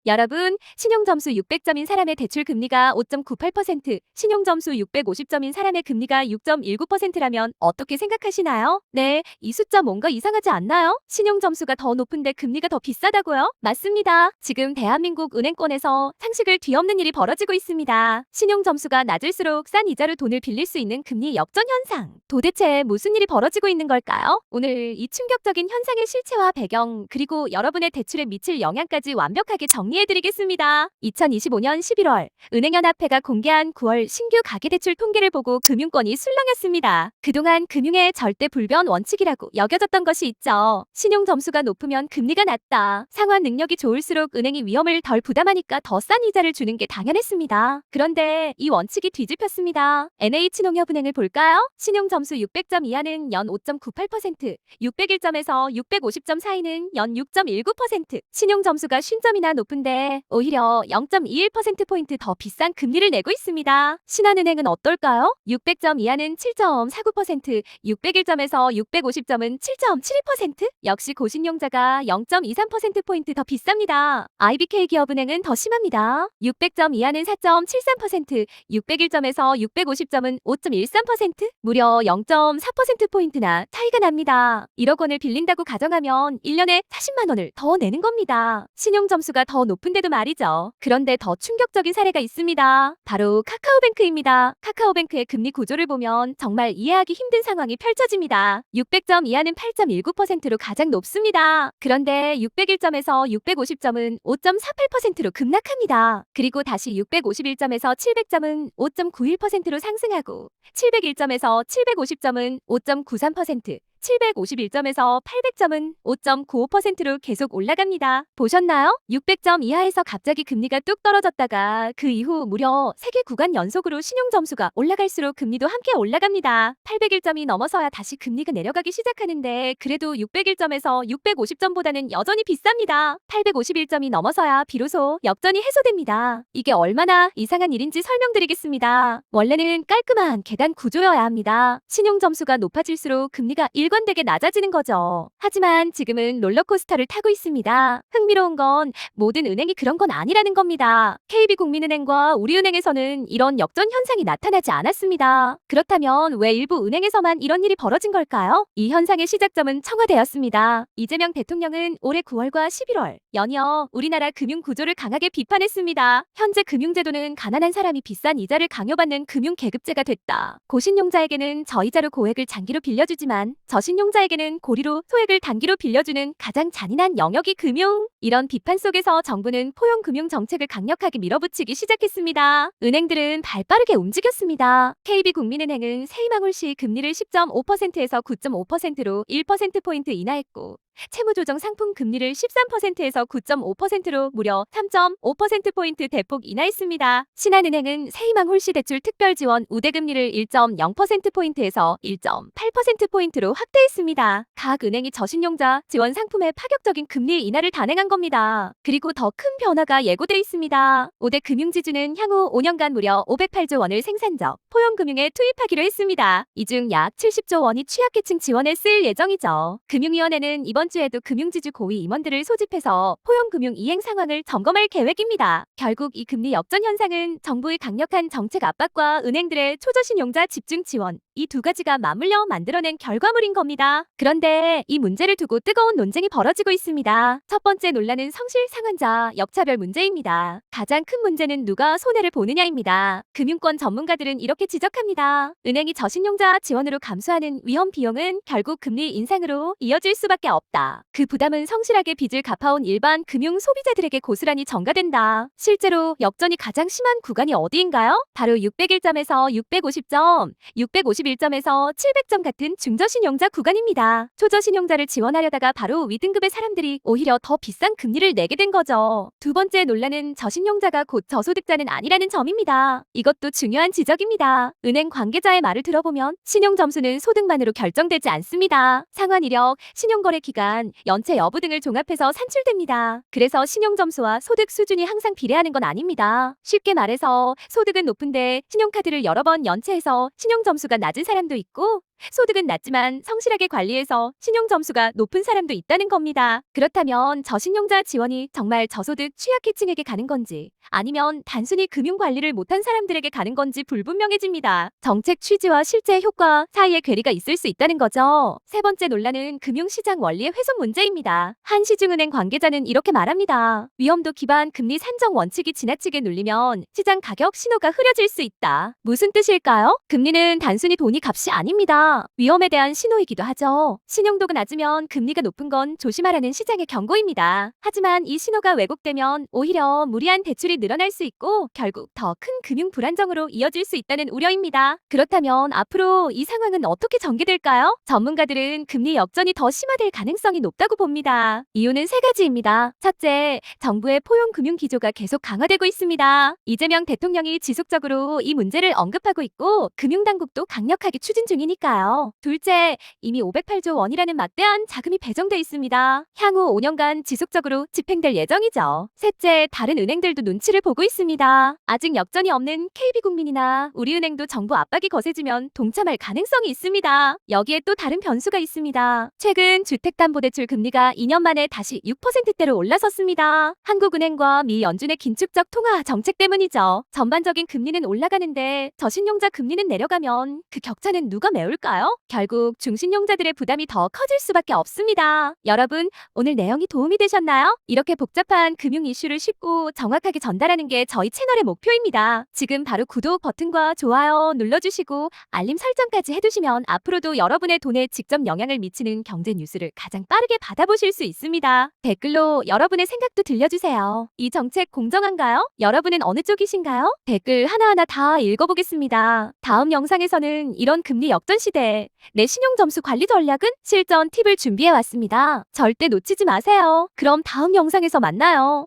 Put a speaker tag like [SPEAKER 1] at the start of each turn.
[SPEAKER 1] 여러분, 신용점수 600점인 사람의 대출 금리가 5.98%, 신용점수 650점인 사람의 금리가 6.19%라면 어떻게 생각하시나요? 네, 이 숫자 뭔가 이상하지 않나요? 신용점수가 더 높은데 금리가 더 비싸다고요? 맞습니다. 지금 대한민국 은행권에서 상식을 뒤엎는 일이 벌어지고 있습니다. 신용점수가 낮을수록 싼 이자로 돈을 빌릴 수 있는 금리 역전 현상. 도대체 무슨 일이 벌어지고 있는 걸까요? 오늘 이 충격적인 현상의 실체와 배경, 그리고 여러분의 대출에 미칠 영향까지 완벽하게 정리해드리겠습니다. 2025년 11월 은행연합회가 공개한 9월 신규 가계대출 통계를 보고 금융권이 술렁였습니다. 그동안 금융의 절대 불변 원칙이라고 여겨졌던 것이 있죠. 신용점수가 높으면 금리가 낮다. 상환 능력이 좋을수록 은행이 위험을 덜 부담하니까 더 싼 이자를 주는 게 당연했습니다. 그런데 이 원칙이 뒤집혔습니다. NH농협은행을 볼까요? 신용점수 600점 이하는 연 5.98%, 601점에서 650점 사이는 연 6.19%, 신용점수가 50점이나 높은데 오히려 0.21%포인트 더 비싼 금리를 내고 있습니다. 신한은행은 어떨까요? 600점 이하는 7.49%, 601점에서 650점은 7.72%? 역시 고신용자가 0.23%포인트 더 비쌉니다. IBK기업은행은 더 심합니다. 600점 이하는 4.73%, 601점에서 650점은 5.13%? 무려 0.4%포인트나 차이가 납니다. 1억 원을 빌린다고 가정하면 1년에 40만 원을 더 내는 겁니다. 신용점수가 더 높은데도 말이죠. 그런데 더 충격적인 사례가 있습니다. 바로 카카오뱅크입니다. 카카오뱅크의 금리 구조를 보면 정말 이해하기 힘든 상황이 펼쳐집니다. 600점 이하는 8.19%로 가장 높습니다. 그런데 601점에서 650점은 5.48%로 급락합니다. 그리고 다시 651점에서 700점은 5.91%로 상승하고 701점에서 750점은 5.93%, 751점에서 800점은 5.95%로 계속 올라갑니다. 보셨나요? 600점 이하에서 갑자기 금리가 뚝 떨어졌다가 그 이후 무려 3개 구간 연속으로 신용점수가 올라갈수록 금리도 함께 올라갑니다. 801점이 넘어서야 다시 금리가 내려가기 시작하는데 그래도 601점에서 650점보다는 여전히 비쌉니다. 851점이 넘어서야 비로소 역전이 해소됩니다. 이게 얼마나 이상한 일인지 설명드리겠습니다. 원래는 깔끔한 계단 구조여야 합니다. 신용점수가 높아질수록 금리가 일관되게 낮아지는 거죠. 하지만 지금은 롤러코스터를 타고 있습니다. 흥미로운 건 모든 은행이 그런 건 아니라는 겁니다. KB국민은행과 우리은행에서는 이런 역전 현상이 나타나지 않았습니다. 그렇다면 왜 일부 은행에서만 이런 일이 벌어진 걸까요? 이 현상의 시작점은 청와대였습니다. 이재명 대통령은 올해 9월과 11월 연이어 우리나라 금융 구조를 강하게 비판했습니다. 현재 금융제도는 가난한 사람이 비싼 이자를 강요받는 금융계급제가 됐다. 고신용자에게는 저이자로 고액을 장기로 빌려주지만 저신용자에게는 고리로 소액을 단기로 빌려주는 가장 잔인한 영역이 금융. 이런 비판 속에서 정부는 포용금융 정책을 강력하게 밀어붙이기 시작했습니다. 은행들은 발빠르게 움직였습니다. KB국민은행은 세희망 시 금리를 10.5%에서 9.5%로 1%포인트 인하했고 채무조정 상품 금리를 13%에서 9.5%로 무려 3.5%포인트 대폭 인하했습니다. 신한은행은 세희망 홀시 대출 특별 지원 우대금리를 1.0%포인트에서 1.8%포인트로 확대했습니다. 각 은행이 저신용자 지원 상품의 파격적인 금리 인하를 단행한 겁니다. 그리고 더 큰 변화가 예고돼 있습니다. 5대 금융지주는 향후 5년간 무려 508조 원을 생산적 포용금융에 투입하기로 했습니다. 이 중 약 70조 원이 취약계층 지원에 쓰일 예정이죠. 금융위원회는 이번 주에도 금융지주 고위 임원들을 소집해서 포용금융 이행 상황을 점검할 계획입니다. 결국 이 금리 역전 현상은 정부의 강력한 정책 압박과 은행들의 초저신용자 집중 지원, 이 두 가지가 맞물려 만들어낸 결과물인 겁니다. 그런데 이 문제를 두고 뜨거운 논쟁이 벌어지고 있습니다. 첫 번째 논란은 성실 상환자 역차별 문제입니다. 가장 큰 문제는 누가 손해를 보느냐입니다. 금융권 전문가들은 이렇게 지적합니다. 은행이 저신용자 지원으로 감수하는 위험 비용은 결국 금리 인상으로 이어질 수밖에 없다. 그 부담은 성실하게 빚을 갚아온 일반 금융 소비자들에게 고스란히 전가된다. 실제로 역전이 가장 심한 구간이 어디인가요? 바로 601점에서 650점, 651점에서 700점 같은 중저신용자 구간입니다. 초저신용자를 지원하려다가 바로 위등급의 사람들이 오히려 더 비싼 금리를 내게 된 거죠. 두 번째 논란은 저신용자가 곧 저소득자는 아니라는 점입니다. 이것도 중요한 지적입니다. 은행 관계자의 말을 들어보면 신용점수는 소득만으로 결정되지 않습니다. 상환 이력, 신용거래 기간, 연체 여부 등을 종합해서 산출됩니다. 그래서 신용점수와 소득 수준이 항상 비례하는 건 아닙니다. 쉽게 말해서 소득은 높은데 신용카드를 여러 번 연체해서 신용점수가 낮은 사람도 있고 소득은 낮지만 성실하게 관리해서 신용 점수가 높은 사람도 있다는 겁니다. 그렇다면 저신용자 지원이 정말 저소득 취약계층에게 가는 건지 아니면 단순히 금융 관리를 못한 사람들에게 가는 건지 불분명해집니다. 정책 취지와 실제 효과 사이에 괴리가 있을 수 있다는 거죠. 세 번째 논란은 금융시장 원리의 훼손 문제입니다. 한 시중은행 관계자는 이렇게 말합니다. 위험도 기반 금리 산정 원칙이 지나치게 눌리면 시장 가격 신호가 흐려질 수 있다. 무슨 뜻일까요? 금리는 단순히 돈이 값이 아닙니다. 위험에 대한 신호이기도 하죠. 신용도가 낮으면 금리가 높은 건 조심하라는 시장의 경고입니다. 하지만 이 신호가 왜곡되면 오히려 무리한 대출이 늘어날 수 있고 결국 더 큰 금융 불안정으로 이어질 수 있다는 우려입니다. 그렇다면 앞으로 이 상황은 어떻게 전개될까요? 전문가들은 금리 역전이 더 심화될 가능성이 높다고 봅니다. 이유는 세 가지입니다. 첫째, 정부의 포용 금융 기조가 계속 강화되고 있습니다. 이재명 대통령이 지속적으로 이 문제를 언급하고 있고 금융당국도 강력하게 추진 중이니까요. 둘째, 이미 508조 원이라는 막대한 자금이 배정돼 있습니다. 향후 5년간 지속적으로 집행될 예정이죠. 셋째, 다른 은행들도 눈치를 보고 있습니다. 아직 역전이 없는 KB국민이나 우리은행도 정부 압박이 거세지면 동참할 가능성이 있습니다. 여기에 또 다른 변수가 있습니다. 최근 주택담보대출 금리가 2년 만에 다시 6%대로 올라섰습니다. 한국은행과 미 연준의 긴축적 통화 정책 때문이죠. 전반적인 금리는 올라가는데 저신용자 금리는 내려가면 그 격차는 누가 메울까요? 결국 중신용자들의 부담이 더 커질 수밖에 없습니다. 여러분, 오늘 내용이 도움이 되셨나요? 이렇게 복잡한 금융 이슈를 쉽고 정확하게 전달하는 게 저희 채널의 목표입니다. 지금 바로 구독 버튼과 좋아요 눌러주시고 알림 설정까지 해두시면 앞으로도 여러분의 돈에 직접 영향을 미치는 경제 뉴스를 가장 빠르게 받아보실 수 있습니다. 댓글로 여러분의 생각도 들려주세요. 이 정책 공정한가요? 여러분은 어느 쪽이신가요? 댓글 하나하나 다 읽어보겠습니다. 다음 영상에서는 이런 금리 역전 시대에 내 신용 점수 관리 전략은 실전 팁을 준비해왔습니다. 절대 놓치지 마세요. 그럼 다음 영상에서 만나요.